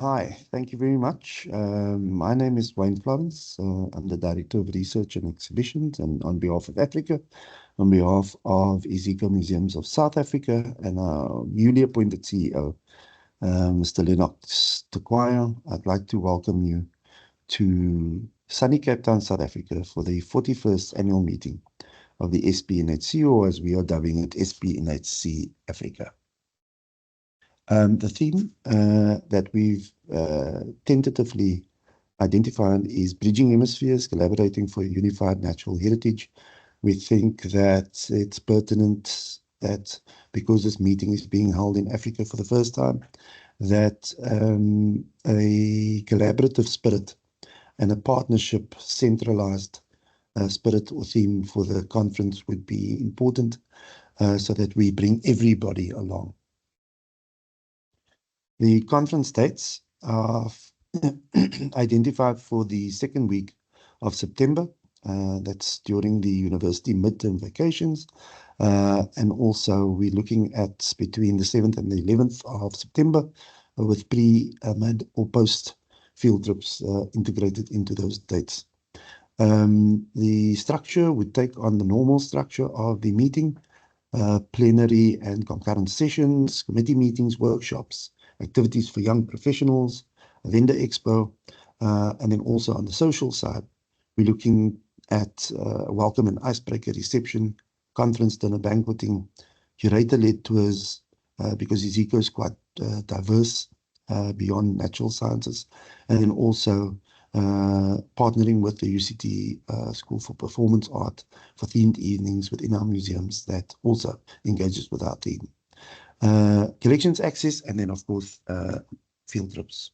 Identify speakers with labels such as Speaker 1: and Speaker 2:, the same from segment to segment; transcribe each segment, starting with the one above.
Speaker 1: Hi, thank you very much. My name is Wayne Florence. I'm the Director of Research and Exhibitions, and on behalf of Africa, on behalf of Izika Museums of South Africa and our newly appointed CEO, Mr. Lennox Takwaya, I'd like to welcome you to sunny Cape Town, South Africa for the 41st annual meeting of the SPNHC, or as we are dubbing it, SPNHC Africa. The theme that we've tentatively identified is Bridging Hemispheres, Collaborating for a Unified Natural Heritage. We think that it's pertinent that because this meeting is being held in Africa for the first time, that a collaborative spirit and a partnership centralized spirit or theme for the conference would be important, so that we bring everybody along. The conference dates are identified for the second week of September. That's during the university midterm vacations. And also we're looking at between the 7th and the 11th of September with pre, mid or post field trips integrated into those dates. The structure would take on the normal structure of the meeting, plenary and concurrent sessions, committee meetings, workshops, activities for young professionals, a vendor expo, and then also on the social side, we're looking at welcome and icebreaker reception, conference dinner, banqueting, curator-led tours, because Izika is quite diverse beyond natural sciences, and then also partnering with the UCT School for Performance Art for themed evenings within our museums that also engages with our theme. Collections access, and then of course field trips.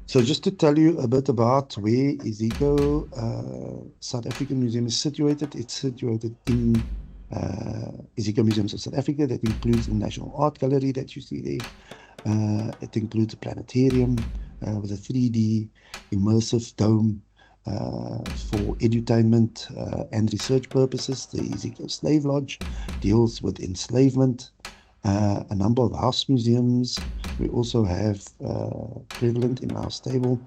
Speaker 1: So just to tell you a bit about where Izika South African Museum is situated, it's situated in Izika Museums of South Africa. That includes the National Art Gallery that you see there. It includes a planetarium with a 3D immersive dome for edutainment and research purposes. The Izika Slave Lodge deals with enslavement. A number of house museums we also have prevalent in our stable,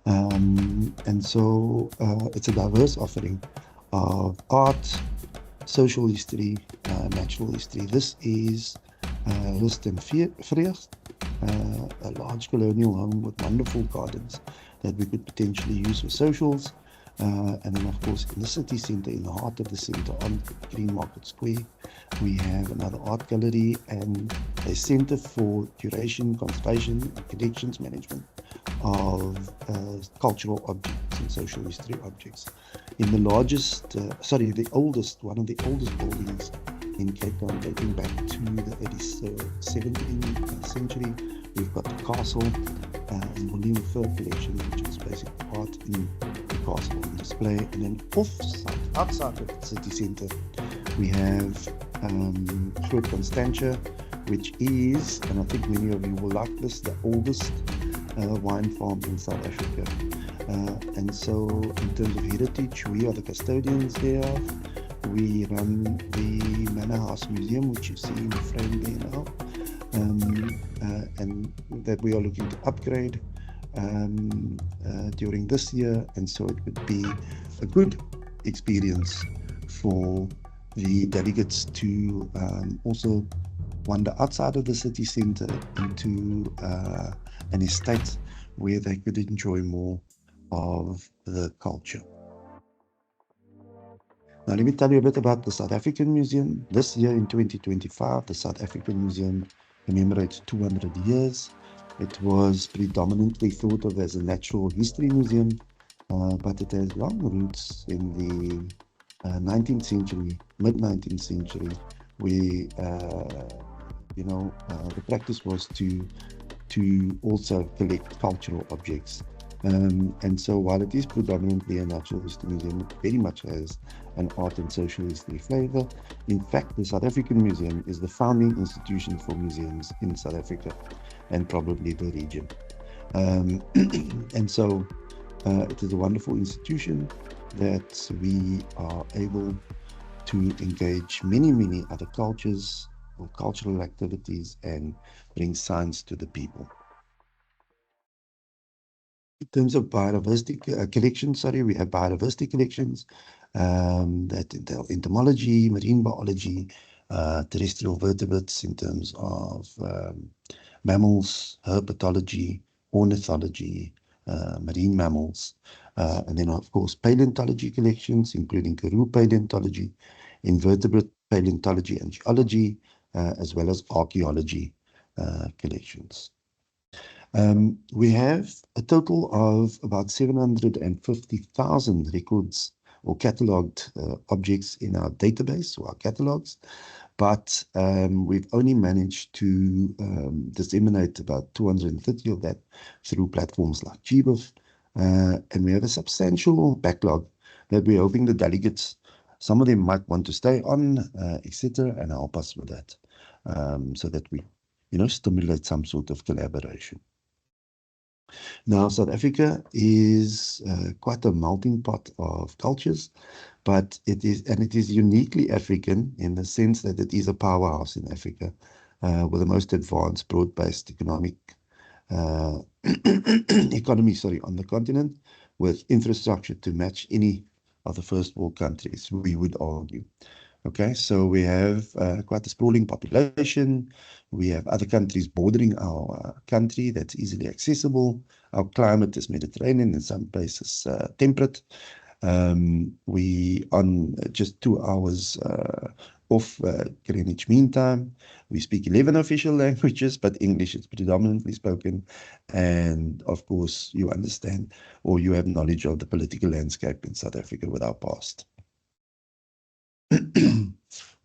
Speaker 1: and so it's a diverse offering of art, social history, natural history. This is Rust and Vreugd, a large colonial home with wonderful gardens that we could potentially use for socials. And then of course in the city centre, in the heart of the centre on Green Market Square, we have another art gallery and a centre for curation, conservation and collections management of cultural objects and social history objects. In the largest, the oldest, one of the oldest buildings in Cape Town, dating back to the 17th century, we've got the castle and William Fur collection, which is basically art in the castle on display. And then outside of the city centre, we have Groot Constantia, which is, and I think many of you will like this, the oldest wine farm in South Africa. And so in terms of heritage, we are the custodians there. We run the Manor House Museum, which you see in the frame there now, and that we are looking to upgrade during this year. And so it would be a good experience for the delegates to also wander outside of the city centre into an estate where they could enjoy more of the culture. Now let me tell you a bit about the South African Museum. This year in 2025, the South African Museum commemorates 200 years. It was predominantly thought of as a natural history museum, but it has long roots in the 19th century, mid-19th century, where the practice was to also collect cultural objects. And so while it is predominantly a natural history museum, it very much has an art and social history flavor. In fact, the South African Museum is the founding institution for museums in South Africa and probably the region. And so it is a wonderful institution that we are able to engage many other cultures or cultural activities and bring science to the people. In terms of biodiversity collections, sorry, we have biodiversity collections that entail entomology, marine biology, terrestrial vertebrates in terms of mammals, herpetology, ornithology, marine mammals, and then of course paleontology collections, including Karoo paleontology, invertebrate paleontology and geology, as well as archaeology collections. We have a total of about 750,000 records or catalogued objects in our database or our catalogs, but we've only managed to disseminate about 230 of that through platforms like GBIF, and we have a substantial backlog that we're hoping the delegates, some of them might want to stay on, etc., and help us with that, so that we, stimulate some sort of collaboration. Now, South Africa is quite a melting pot of cultures, but it is uniquely African in the sense that it is a powerhouse in Africa, with the most advanced broad-based economy, on the continent, with infrastructure to match any of the first world countries, we would argue. Okay, so we have quite a sprawling population. We have other countries bordering our country that's easily accessible. Our climate is Mediterranean, in some places temperate. We on just 2 hours off Greenwich Mean Time. We speak 11 official languages, but English is predominantly spoken. And of course, you understand or you have knowledge of the political landscape in South Africa with our past.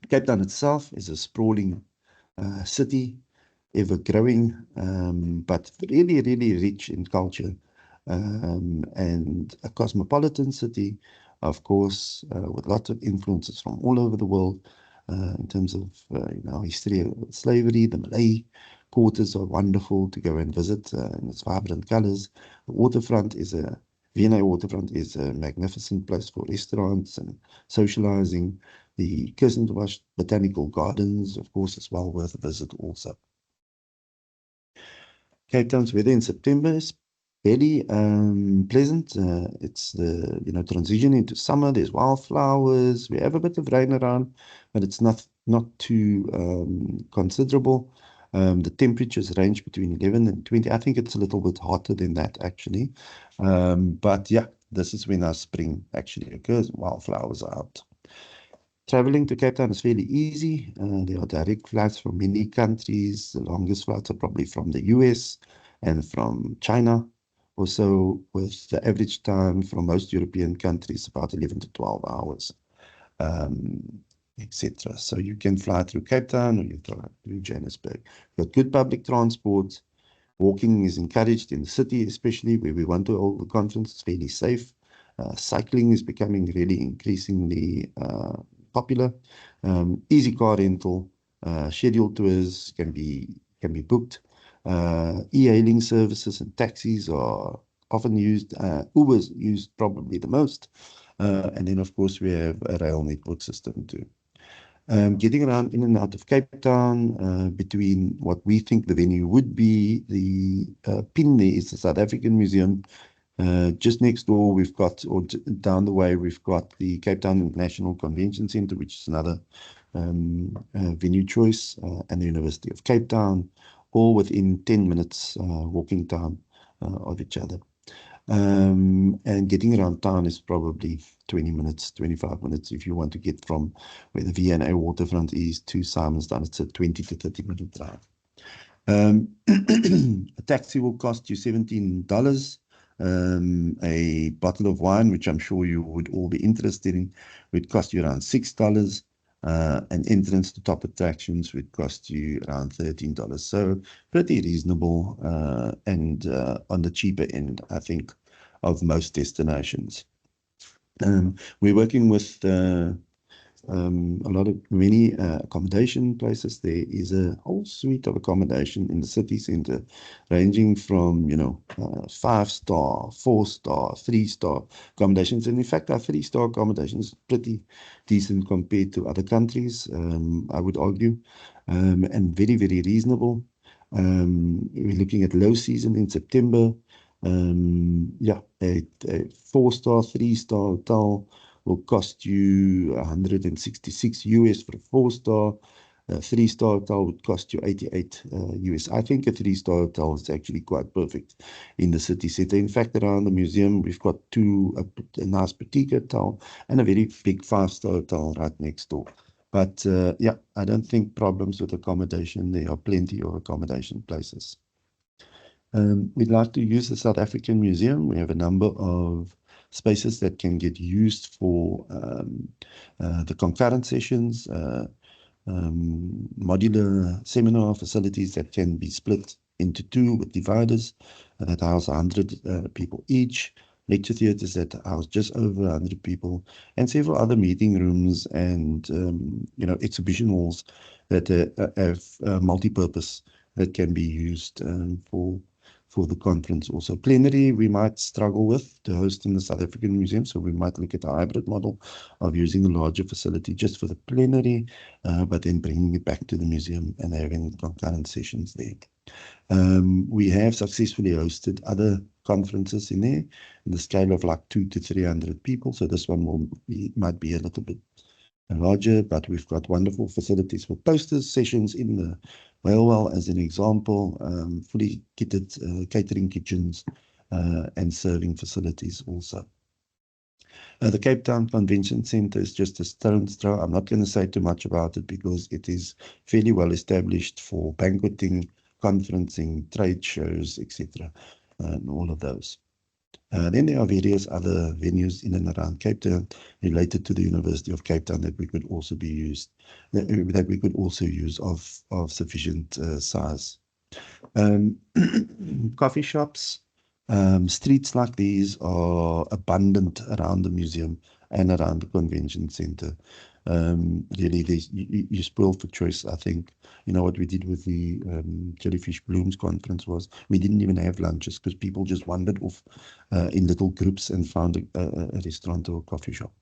Speaker 1: Cape Town itself is a sprawling city, ever growing, but really, really rich in culture, and a cosmopolitan city, of course, with lots of influences from all over the world, in terms of history of slavery. The Malay quarters are wonderful to go and visit in its vibrant colors. The waterfront is V&A Waterfront is a magnificent place for restaurants and socializing. The Kirstenbosch Botanical Gardens, of course, is well worth a visit also. Cape Town's weather in September is fairly pleasant. It's the transition into summer. There's wildflowers. We have a bit of rain around, but it's not too considerable. The temperatures range between 11 and 20. I think it's a little bit hotter than that, actually. But yeah, this is when our spring actually occurs. Wildflowers are out. Traveling to Cape Town is fairly easy. There are direct flights from many countries. The longest flights are probably from the US and from China. Also, with the average time from most European countries, about 11 to 12 hours, etc. So you can fly through Cape Town or you fly through Johannesburg. You've got good public transport. Walking is encouraged in the city, especially where we want to hold the conference. It's fairly safe. Cycling is becoming really increasingly popular. Easy car rental, scheduled tours can be booked. E-hailing services and taxis are often used. Uber's used probably the most. And then, of course, we have a rail network system too. Getting around in and out of Cape Town, between what we think the venue would be, the pin there is the South African Museum. Just next door, we've got, or down the way, we've got the Cape Town International Convention Centre, which is another venue choice, and the University of Cape Town, all within 10 minutes walking time of each other. And getting around town is probably 20 minutes, 25 minutes if you want to get from where the V&A Waterfront is to Simonstown. It's a 20 to 30-minute drive. A taxi will cost you $17. A bottle of wine, which I'm sure you would all be interested in, would cost you around $6. An entrance to top attractions would cost you around $13. So pretty reasonable, and on the cheaper end, I think, of most destinations. We're working with many accommodation places. There is a whole suite of accommodation in the city centre, ranging from 5-star, 4-star, 3-star accommodations. And in fact, our 3-star accommodation is pretty decent compared to other countries, I would argue, and very, very reasonable. We're looking at low season in September. Yeah, a 4-star, 3-star hotel will cost you 166 US for a 4-star. A 3-star hotel would cost you 88 US. I think a 3-star hotel is actually quite perfect in the city center. In fact, around the museum, we've got a nice boutique hotel and a very big 5-star hotel right next door. But yeah, I don't think problems with accommodation. There are plenty of accommodation places. We'd like to use the South African Museum. We have a number of spaces that can get used for the concurrent sessions, modular seminar facilities that can be split into 2 with dividers that house 100 people each, lecture theatres that house just over 100 people, and several other meeting rooms and exhibition halls that have multi-purpose that can be used for the conference. Also, plenary we might struggle with to host in the South African Museum, so we might look at a hybrid model of using a larger facility just for the plenary, but then bringing it back to the museum and having concurrent sessions there. We have successfully hosted other conferences in there in the scale of like 200 to 300 people, so this one might be a little bit larger, but we've got wonderful facilities for posters, sessions in the well, as an example, fully kitted catering kitchens and serving facilities also. The Cape Town Convention Centre is just a stone's throw. I'm not going to say too much about it because it is fairly well established for banqueting, conferencing, trade shows, etc., and all of those. Then there are various other venues in and around Cape Town related to the University of Cape Town that we could also use of sufficient size. Coffee shops, streets like these are abundant around the museum and around the convention center. Really, you spoil for choice. I think, what we did with the Jellyfish Blooms conference was we didn't even have lunches because people just wandered off in little groups and found a restaurant or a coffee shop.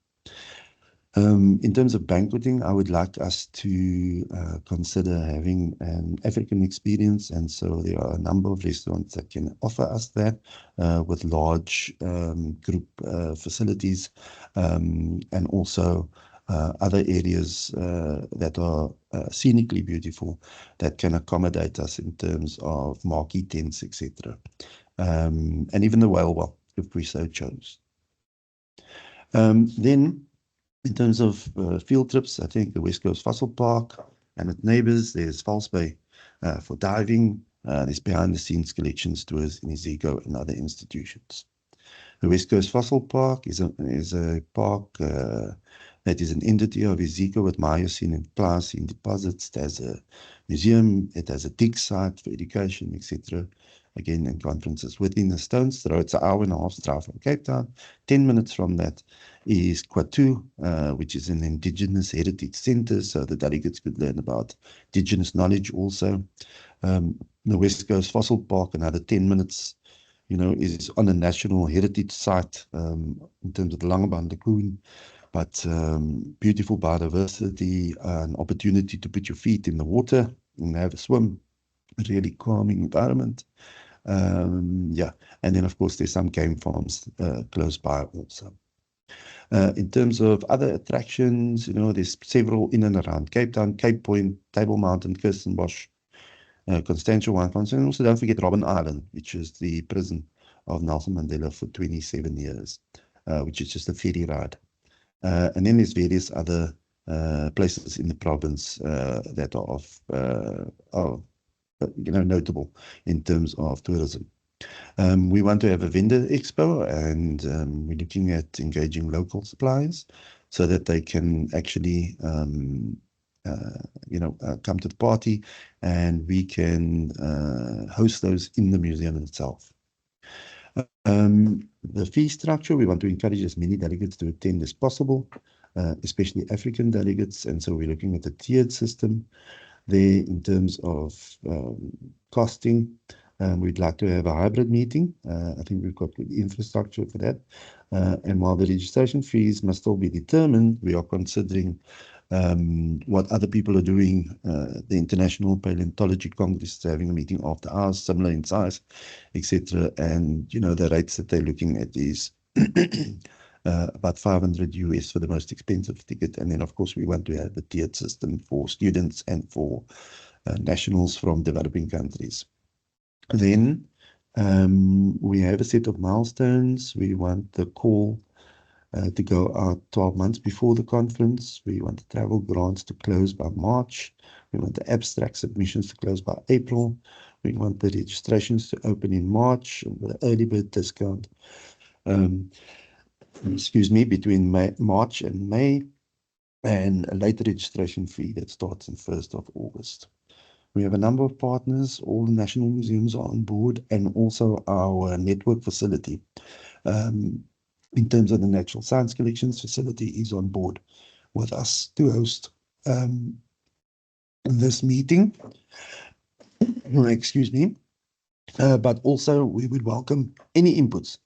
Speaker 1: In terms of banqueting, I would like us to consider having an African experience, and so there are a number of restaurants that can offer us that with large group facilities, and also other areas that are scenically beautiful that can accommodate us in terms of marquee tents, etc. And even the whale, if we so chose. Then, in terms of field trips, I think the West Coast Fossil Park and its neighbors, there's False Bay for diving, there's behind-the-scenes collections tours in Iziko and other institutions. The West Coast Fossil Park is a park that is an entity of Iziko with Miocene and Pliocene deposits. It has a museum, it has a dig site for education, etc. Again, and conferences within the stone's throw. It's an hour and a half drive from Cape Town. 10 minutes from that is Kwatu, which is an Indigenous Heritage Center, so the delegates could learn about Indigenous knowledge also. The West Coast Fossil Park, another 10 minutes, is on a national heritage site in terms of the Langebaan Lagoon, but beautiful biodiversity, an opportunity to put your feet in the water and have a swim, a really calming environment. Yeah, and then of course there's some game farms close by also. In terms of other attractions, there's several in and around Cape Town, Cape Point, Table Mountain, Kirstenbosch, Constantia Wine Farms, and also don't forget Robben Island, which is the prison of Nelson Mandela for 27 years, which is just a ferry ride. And then there's various other places in the province that are notable in terms of tourism. We want to have a vendor expo, and we're looking at engaging local suppliers so that they can actually come to the party, and we can host those in the museum itself. The fee structure, we want to encourage as many delegates to attend as possible, especially African delegates, and so we're looking at a tiered system there in terms of costing. We'd like to have a hybrid meeting. I think we've got good infrastructure for that. And while the registration fees must still be determined, we are considering what other people are doing. The International Paleontology Congress is having a meeting after ours, similar in size, etc. And, you know, the rates that they're looking at is about 500 US for the most expensive ticket. And then, of course, we want to have the tiered system for students and for nationals from developing countries. Then we have a set of milestones. We want the call to go out 12 months before the conference. We want the travel grants to close by March. We want the abstract submissions to close by April. We want the registrations to open in March with an early bird discount. Excuse me, between March and May, and a later registration fee that starts on 1st of August. We have a number of partners. All the national museums are on board, and also our network facility. In terms of the Natural Science Collections facility is on board with us to host this meeting. Excuse me. But also we would welcome any inputs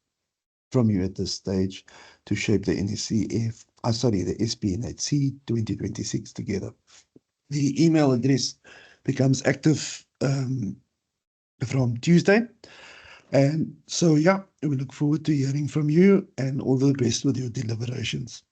Speaker 1: from you at this stage to shape the NSCF, the SPNHC 2026 together. The email address becomes active from Tuesday. And so, yeah, we look forward to hearing from you, and all the best with your deliberations.